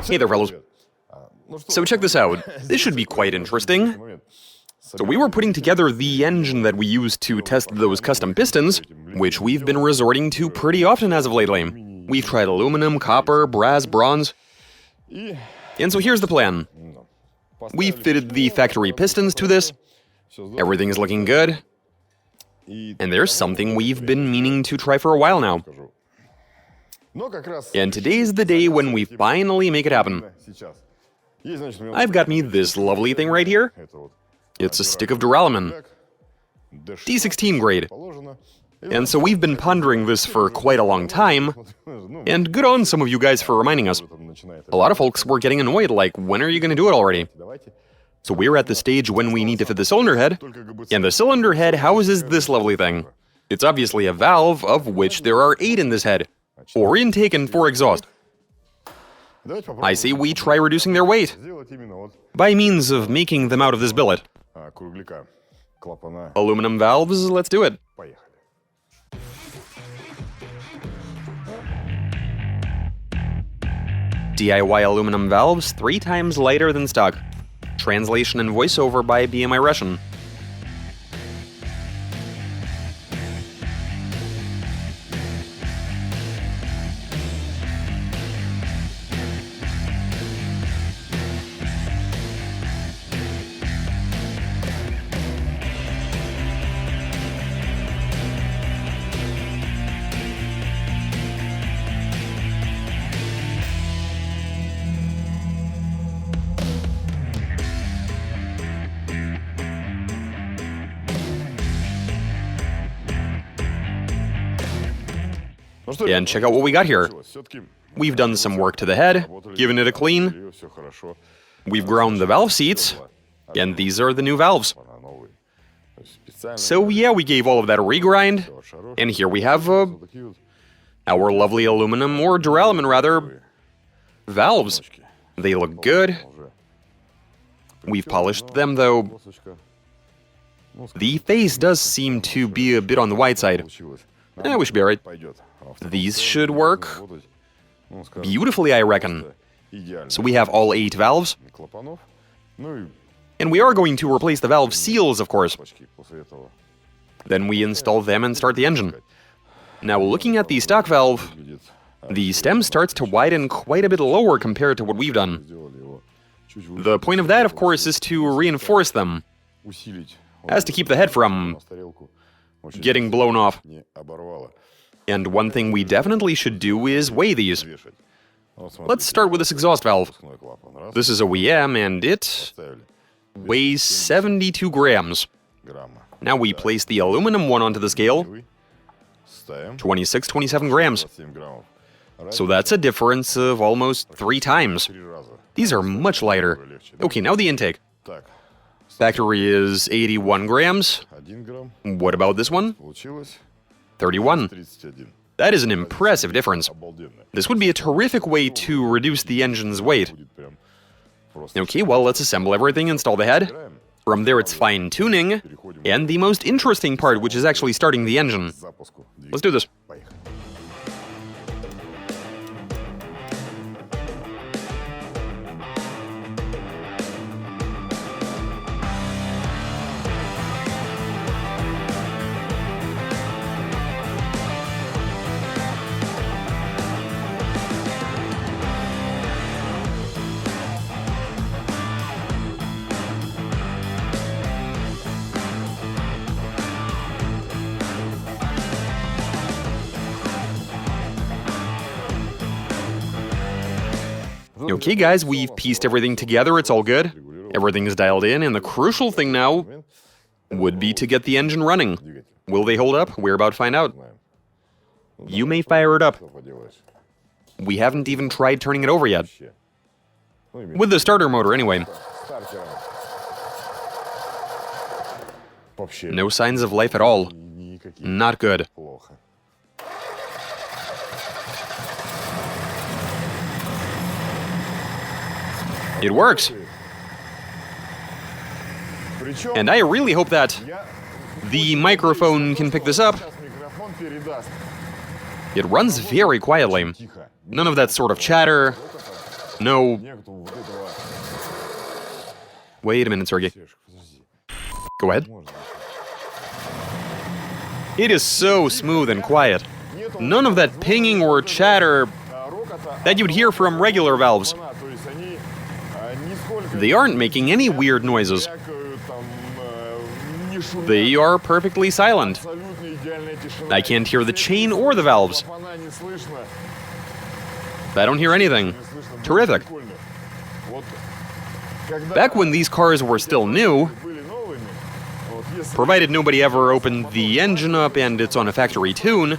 Hey there, fellows. So check this out. This should be quite interesting. So we were putting together the engine that we used to test those custom pistons, which we've been resorting to pretty often as of lately. We've tried aluminum, copper, brass, bronze. And so here's the plan. We fitted the factory pistons to this. Everything is looking good. And there's something we've been meaning to try for a while now. And today's the day when we finally make it happen. I've got me this lovely thing right here. It's a stick of duralumin, D16 grade. And so we've been pondering this for quite a long time, and good on some of you guys for reminding us. A lot of folks were getting annoyed, like, when are you going to do it already? So we're at the stage when we need to fit the cylinder head, and the cylinder head houses this lovely thing. It's obviously a valve, of which there are 8 in this head, or intake and 4 exhaust. I say we try reducing their weight by means of making them out of this billet. Aluminum valves, let's do it. DIY aluminum valves 3 times lighter than stock. Translation and voiceover by BMI Russian. And check out what we got here. We've done some work to the head, given it a clean. We've ground the valve seats, and these are the new valves. So yeah, we gave all of that a regrind, and here we have our lovely aluminum, or duralumin rather, valves. They look good. We've polished them though. The face does seem to be a bit on the wide side. We should be alright. These should work beautifully, I reckon. So we have all 8 valves. And we are going to replace the valve seals, of course. Then we install them and start the engine. Now, looking at the stock valve, the stem starts to widen quite a bit lower compared to what we've done. The point of that, of course, is to reinforce them, as to keep the head from getting blown off. And one thing we definitely should do is weigh these. Let's start with this exhaust valve. This is a OEM, and it weighs 72 grams. Now we place the aluminum one onto the scale. 26, 27 grams. So that's a difference of almost 3 times. These are much lighter. Okay, now the intake. Factory is 81 grams. What about this one? 31. That is an impressive difference. This would be a terrific way to reduce the engine's weight. Okay, well, let's assemble everything, install the head. From there, it's fine-tuning, and the most interesting part, which is actually starting the engine. Let's do this. Okay, guys, we've pieced everything together, it's all good. Everything is dialed in, and the crucial thing now would be to get the engine running. Will they hold up? We're about to find out. You may fire it up. We haven't even tried turning it over yet. With the starter motor, anyway. No signs of life at all. Not good. It works. And I really hope that the microphone can pick this up. It runs very quietly. None of that sort of chatter. No. Wait a minute, Sergey. Go ahead. It is so smooth and quiet. None of that pinging or chatter that you'd hear from regular valves. They aren't making any weird noises. They are perfectly silent. I can't hear the chain or the valves. I don't hear anything. Terrific. Back when these cars were still new, provided nobody ever opened the engine up and it's on a factory tune,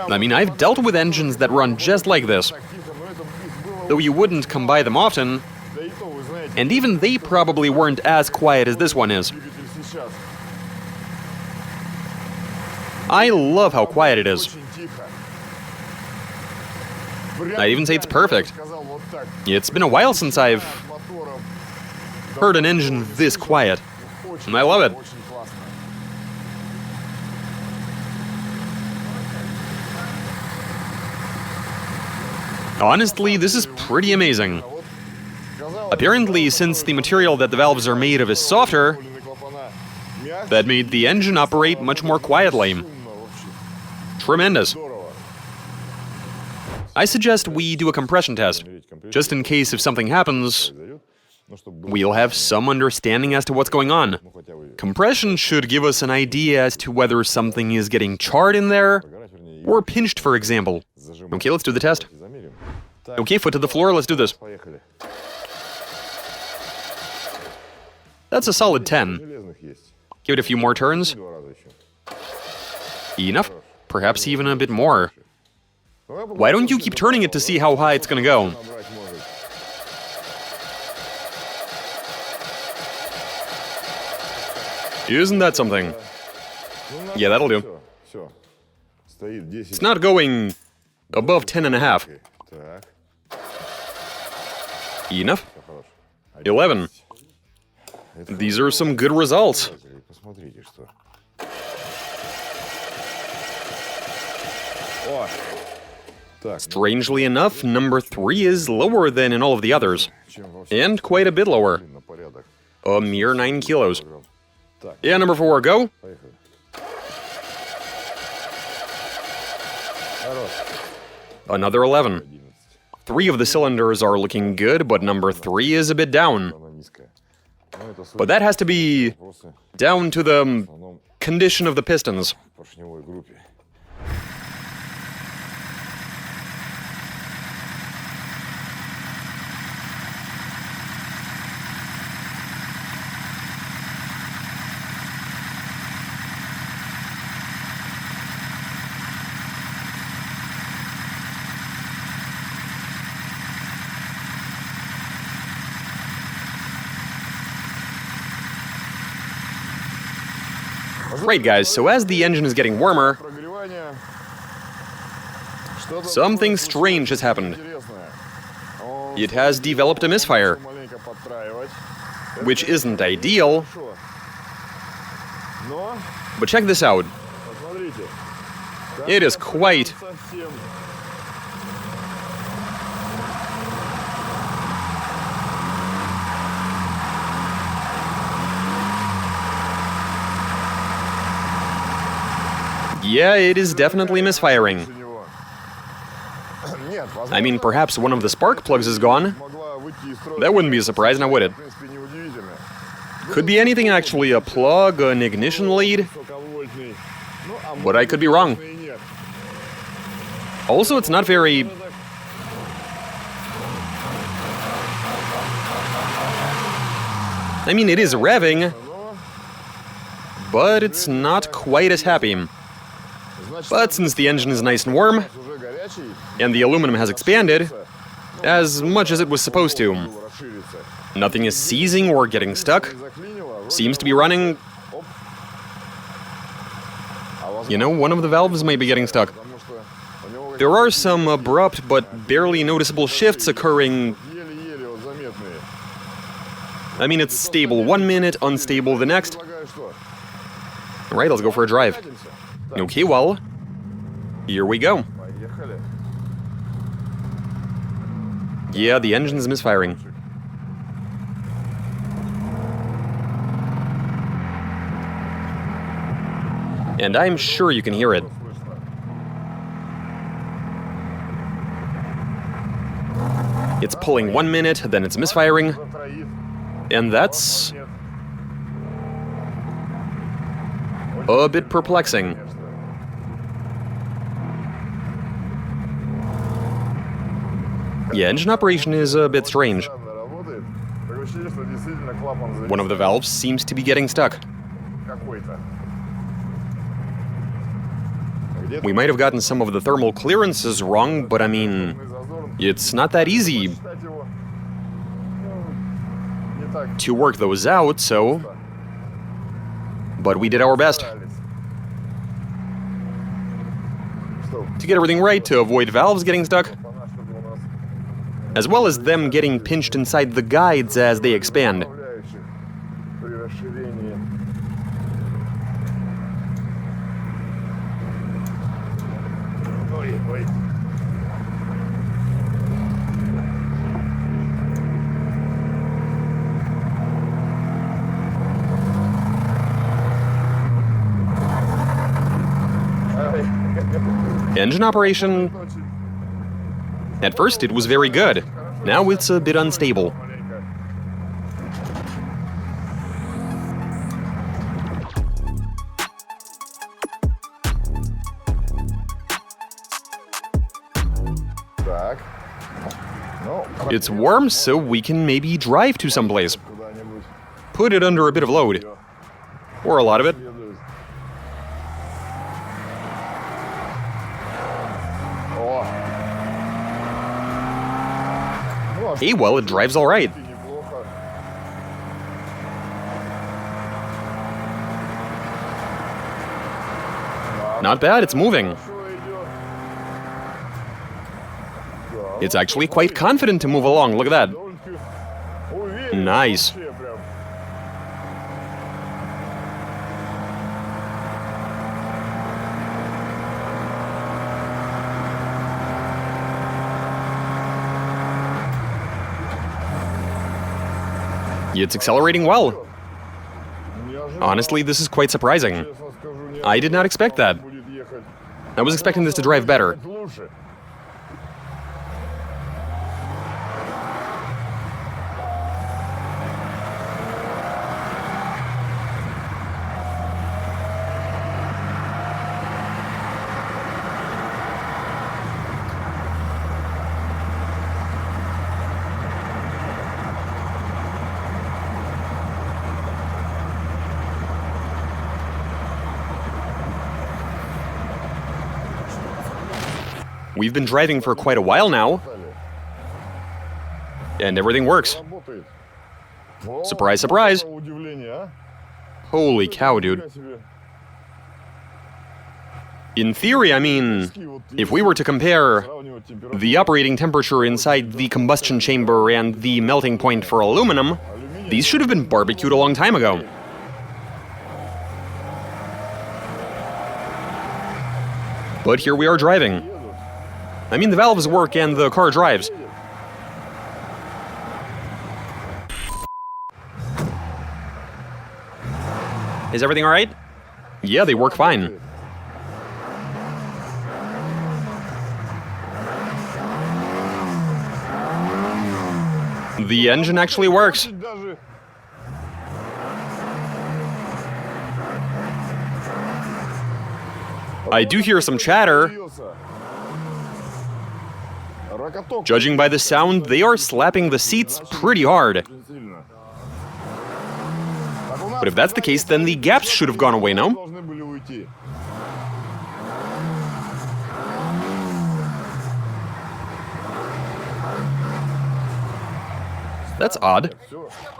I mean, I've dealt with engines that run just like this. Though you wouldn't come by them often, and even they probably weren't as quiet as this one is. I love how quiet it is. I'd even say it's perfect. It's been a while since I've heard an engine this quiet, and I love it. Honestly, this is pretty amazing. Apparently, since the material that the valves are made of is softer, that made the engine operate much more quietly. Tremendous. I suggest we do a compression test, just in case if something happens, we'll have some understanding as to what's going on. Compression should give us an idea as to whether something is getting charred in there, or pinched, for example. Okay, let's do the test. Okay, foot to the floor, let's do this. That's a solid 10. Give it a few more turns. Enough? Perhaps even a bit more. Why don't you keep turning it to see how high it's gonna go? Isn't that something? Yeah, that'll do. It's not going above 10.5. Enough? 11. These are some good results. Strangely enough, number 3 is lower than in all of the others. And quite a bit lower. A mere 9 kilos. Yeah, number 4, go. Another 11. 3 of the cylinders are looking good, but number 3 is a bit down. But that has to be down to the condition of the pistons. Right, guys, so as the engine is getting warmer, something strange has happened. It has developed a misfire, which isn't ideal, but check this out. It is quite yeah, it is definitely misfiring. I mean, perhaps one of the spark plugs is gone. That wouldn't be a surprise, now would it? Could be anything, actually. A plug, an ignition lead. But I could be wrong. Also, it's not very... I mean, it is revving, but it's not quite as happy. But since the engine is nice and warm, and the aluminum has expanded, as much as it was supposed to, nothing is seizing or getting stuck. Seems to be running... You know, one of the valves might be getting stuck. There are some abrupt but barely noticeable shifts occurring. I mean, it's stable 1 minute, unstable the next. Alright, let's go for a drive. Okay, well, here we go. Yeah, the engine's misfiring. And I'm sure you can hear it. It's pulling 1 minute, then it's misfiring. And that's a bit perplexing. Yeah, engine operation is a bit strange. One of the valves seems to be getting stuck. We might have gotten some of the thermal clearances wrong, but I mean, it's not that easy to work those out, so... But we did our best to get everything right, to avoid valves getting stuck, as well as them getting pinched inside the guides as they expand. Engine operation... At first it was very good. Now it's a bit unstable. It's warm, so we can maybe drive to someplace. Put it under a bit of load. Or a lot of it. Hey, well, it drives all right. Not bad, it's moving. It's actually quite confident to move along, look at that. Nice. It's accelerating well. Honestly, this is quite surprising. I did not expect that. I was expecting this to drive better. We've been driving for quite a while now, and everything works. Surprise, surprise. Holy cow, dude. In theory, I mean, if we were to compare the operating temperature inside the combustion chamber and the melting point for aluminum, these should have been barbecued a long time ago. But here we are driving. I mean, the valves work and the car drives. Is everything all right? Yeah, they work fine. The engine actually works. I do hear some chatter. Judging by the sound, they are slapping the seats pretty hard. But if that's the case, then the gaps should have gone away, no? That's odd.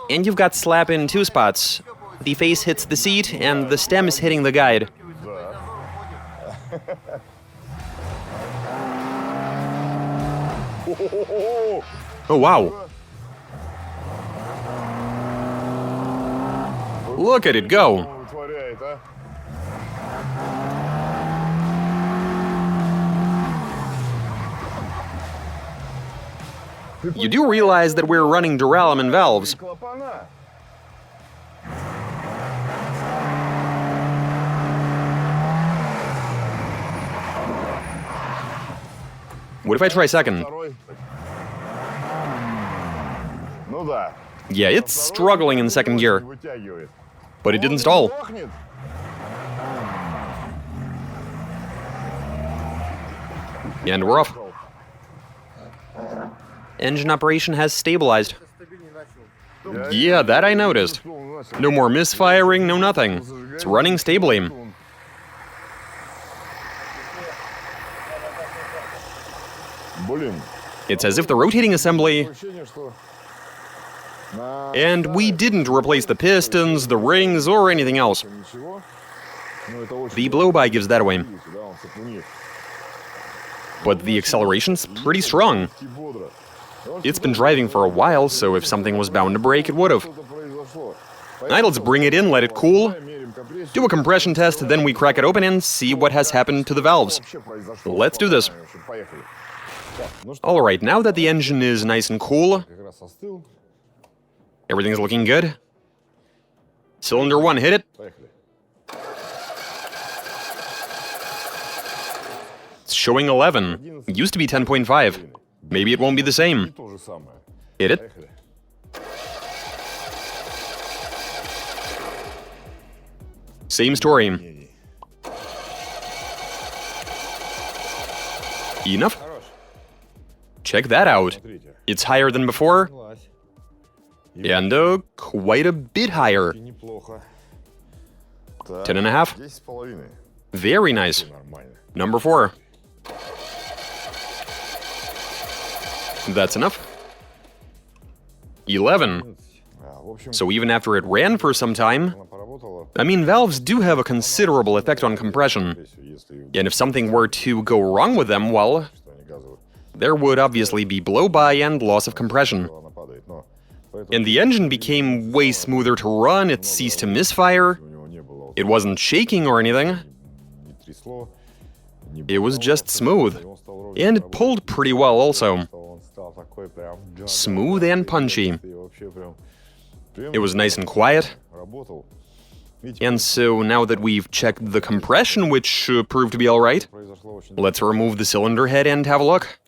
And you've got slap in two spots. The face hits the seat, and the stem is hitting the guide. Oh, wow. Look at it go. You do realize that we're running duralumin valves. What if I try second? Yeah, it's struggling in second gear. But it didn't stall. And we're off. Engine operation has stabilized. Yeah, that I noticed. No more misfiring, no nothing. It's running stably. It's as if the rotating assembly... And we didn't replace the pistons, the rings, or anything else. The blow-by gives that away. But the acceleration's pretty strong. It's been driving for a while, so if something was bound to break, it would've. Alright, let's bring it in, let it cool, do a compression test, then we crack it open and see what has happened to the valves. Let's do this. Alright, now that the engine is nice and cool, everything's looking good. Cylinder 1, hit it. It's showing 11. It used to be 10.5. Maybe it won't be the same. Hit it. Same story. Enough? Check that out. It's higher than before. And quite a bit higher. 10.5. Very nice. Number 4. That's enough. 11. So even after it ran for some time, I mean, valves do have a considerable effect on compression. And if something were to go wrong with them, well, there would obviously be blow-by and loss of compression. And the engine became way smoother to run, it ceased to misfire, it wasn't shaking or anything. It was just smooth. And it pulled pretty well also. Smooth and punchy. It was nice and quiet. And so now that we've checked the compression, which proved to be alright, let's remove the cylinder head and have a look.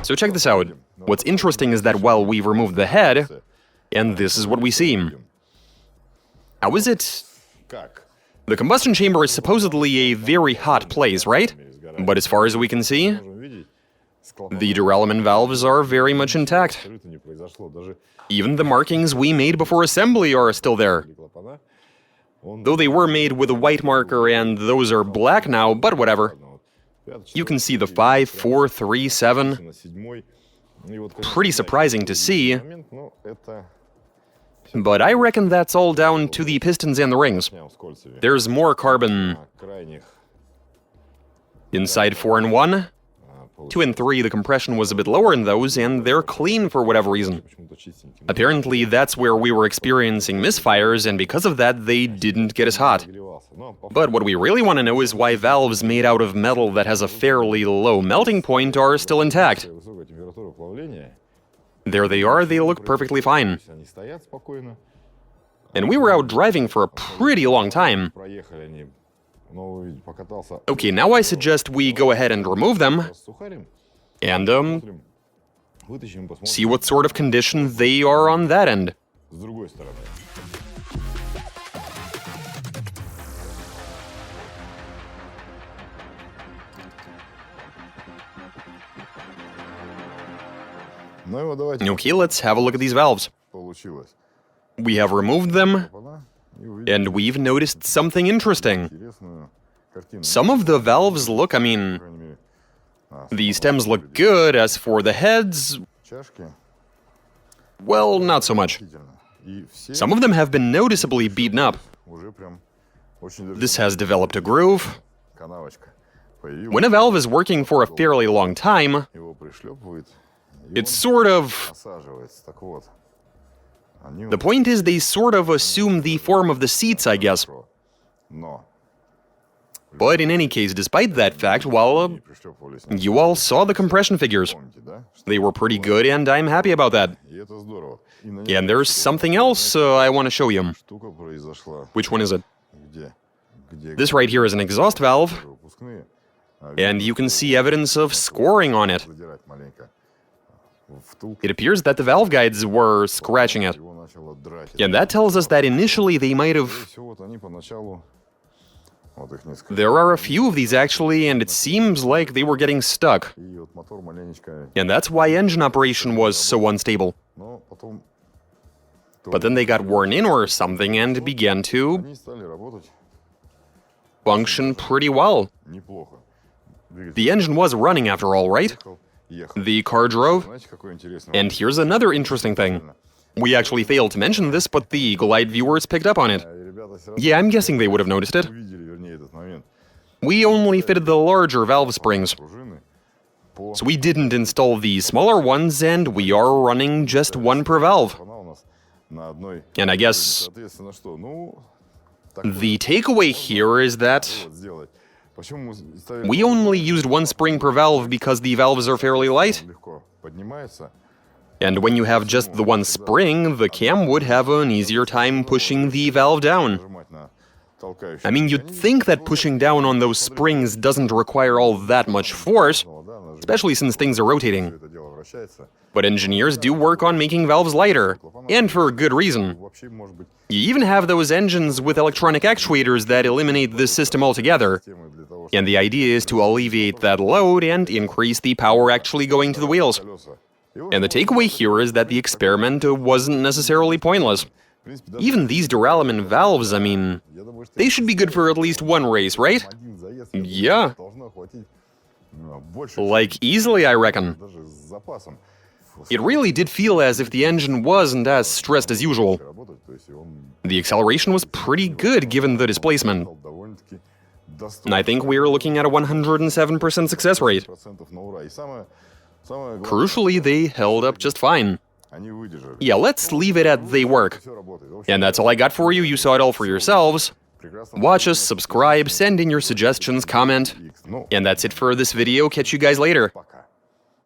So check this out. What's interesting is that while we've removed the head, and this is what we see. How is it? The combustion chamber is supposedly a very hot place, right? But as far as we can see, the duralumin valves are very much intact. Even the markings we made before assembly are still there. Though they were made with a white marker and those are black now, but whatever. You can see the 5, 4, 3, 7. Pretty surprising to see. But I reckon that's all down to the pistons and the rings. There's more carbon inside 4 and 1. 2 and 3, the compression was a bit lower in those, and they're clean for whatever reason. Apparently, that's where we were experiencing misfires, and because of that, they didn't get as hot. But what we really want to know is why valves made out of metal that has a fairly low melting point are still intact. There they are, they look perfectly fine. And we were out driving for a pretty long time. Okay, now I suggest we go ahead and remove them, and see what sort of condition they are on that end. Okay, let's have a look at these valves. We have removed them, and we've noticed something interesting. Some of the valves look, I mean, the stems look good. As for the heads, well, not so much. Some of them have been noticeably beaten up. This has developed a groove. When a valve is working for a fairly long time, it sort of The point is, they sort of assume the form of the seats, I guess. But in any case, despite that fact, well, you all saw the compression figures. They were pretty good, and I'm happy about that. And there's something else I want to show you. Which one is it? This right here is an exhaust valve, and you can see evidence of scoring on it. It appears that the valve guides were scratching it. And that tells us that initially they might have... There are a few of these actually, and it seems like they were getting stuck. And that's why engine operation was so unstable. But then they got worn in or something and began to function pretty well. The engine was running after all, right? The car drove. And here's another interesting thing. We actually failed to mention this, but the Eagle-eyed viewers picked up on it. Yeah, I'm guessing they would have noticed it. We only fitted the larger valve springs. So we didn't install the smaller ones, and we are running just one per valve. And I guess the takeaway here is that we only used one spring per valve because the valves are fairly light. And when you have just the one spring, the cam would have an easier time pushing the valve down. I mean, you'd think that pushing down on those springs doesn't require all that much force, especially since things are rotating. But engineers do work on making valves lighter, and for a good reason. You even have those engines with electronic actuators that eliminate this system altogether. And the idea is to alleviate that load and increase the power actually going to the wheels. And the takeaway here is that the experiment wasn't necessarily pointless. Even these duralumin valves, I mean, they should be good for at least one race, right? Yeah. Like, easily, I reckon. It really did feel as if the engine wasn't as stressed as usual. The acceleration was pretty good given the displacement. And I think we're looking at a 107% success rate. Crucially, they held up just fine. Yeah, let's leave it at they work. And that's all I got for you. You saw it all for yourselves. Watch us, subscribe, send in your suggestions, comment. And that's it for this video. Catch you guys later.